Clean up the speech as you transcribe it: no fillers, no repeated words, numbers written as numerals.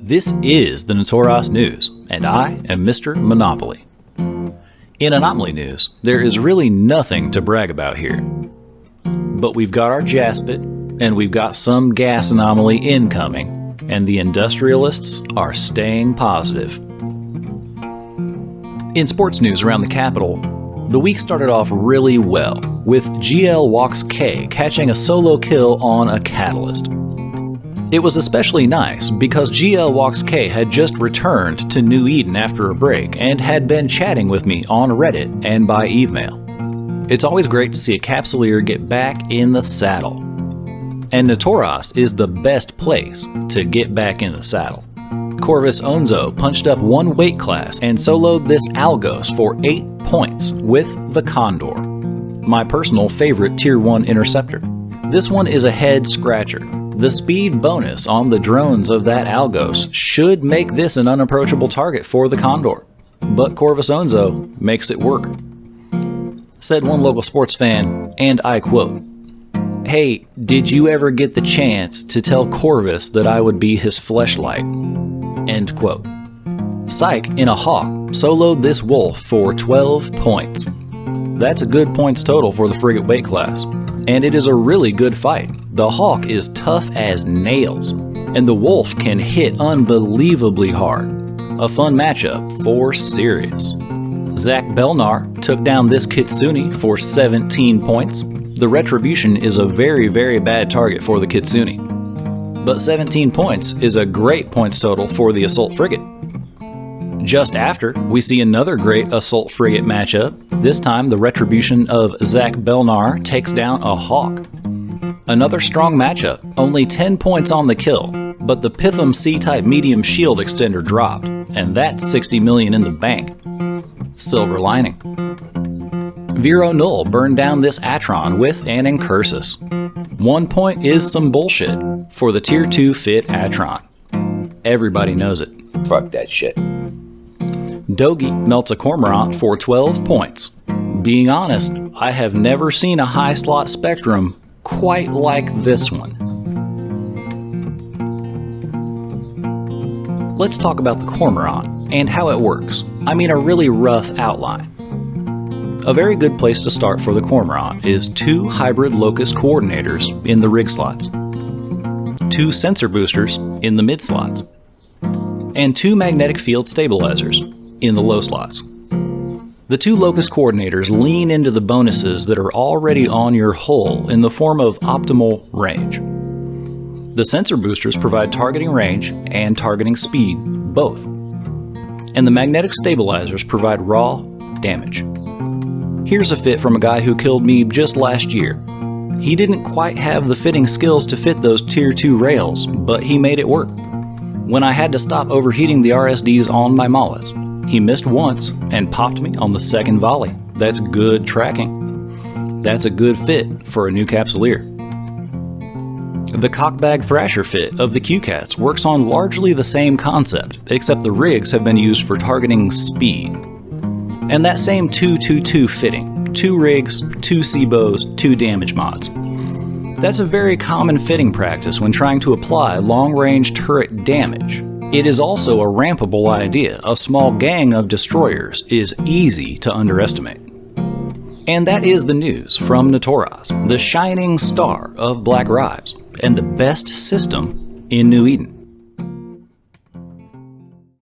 This is the Notoros News, and I am Mr. Monopoly. In Anomaly News, there is really nothing to brag about here. But we've got our Jaspit, and we've got some gas anomaly incoming, and the industrialists are staying positive. In sports news around the capital, the week started off really well, with GL Walks K catching a solo kill on a Catalyst. It was especially nice because GL Walks K had just returned to New Eden after a break and had been chatting with me on Reddit and by email. It's always great to see a Capsuleer get back in the saddle. And Notoros is the best place to get back in the saddle. Corvus Onzo punched up one weight class and soloed this Algos for 8 points with the Condor, my personal favorite Tier 1 interceptor. This one is a head scratcher. The speed bonus on the drones of that Algos should make this an unapproachable target for the Condor, but Corvus Onzo makes it work. Said one local sports fan, and I quote, "Hey, did you ever get the chance to tell Corvus that I would be his fleshlight?" End quote. Psych in a Hawk soloed this wolf for 12 points. That's a good points total for the frigate weight class, and it is a really good fight. The Hawk is tough as nails, and the wolf can hit unbelievably hard. A fun matchup for serious. Zach Belnar took down this Kitsune for 17 points. The Retribution is a very, very bad target for the Kitsune. But 17 points is a great points total for the Assault Frigate. Just after, we see another great Assault Frigate matchup. This time, the Retribution of Zach Belnar takes down a Hawk. Another strong matchup, only 10 points on the kill, but the Pitham C-type medium shield extender dropped, and that's 60 million in the bank. Silver lining. Vero Null burned down this Atron with an Incursus. 1 point is some bullshit for the Tier 2 fit Atron. Everybody knows it. Fuck that shit. Dogi melts a Cormorant for 12 points. Being honest, I have never seen a high slot Spectrum quite like this one. Let's talk about the Cormorant and how it works. I mean, a really rough outline. A very good place to start for the Cormorant is 2 hybrid locus coordinators in the rig slots, 2 sensor boosters in the mid slots, and 2 magnetic field stabilizers in the low slots. The 2 locus coordinators lean into the bonuses that are already on your hull in the form of optimal range. The sensor boosters provide targeting range and targeting speed, both. And the magnetic stabilizers provide raw damage. Here's a fit from a guy who killed me just last year. He didn't quite have the fitting skills to fit those Tier 2 rails, but he made it work. When I had to stop overheating the RSDs on my Mollis, he missed once and popped me on the second volley. That's good tracking. That's a good fit for a new Capsuleer. The Cockbag Thrasher fit of the Q-Cats works on largely the same concept, except the rigs have been used for targeting speed. And that same 2-2-2 fitting, 2 rigs, 2 Seabos, 2 damage mods. That's a very common fitting practice when trying to apply long-range turret damage. It is also a rampable idea. A small gang of destroyers is easy to underestimate. And that is the news from Notoros, the shining star of Black Rives, and the best system in New Eden.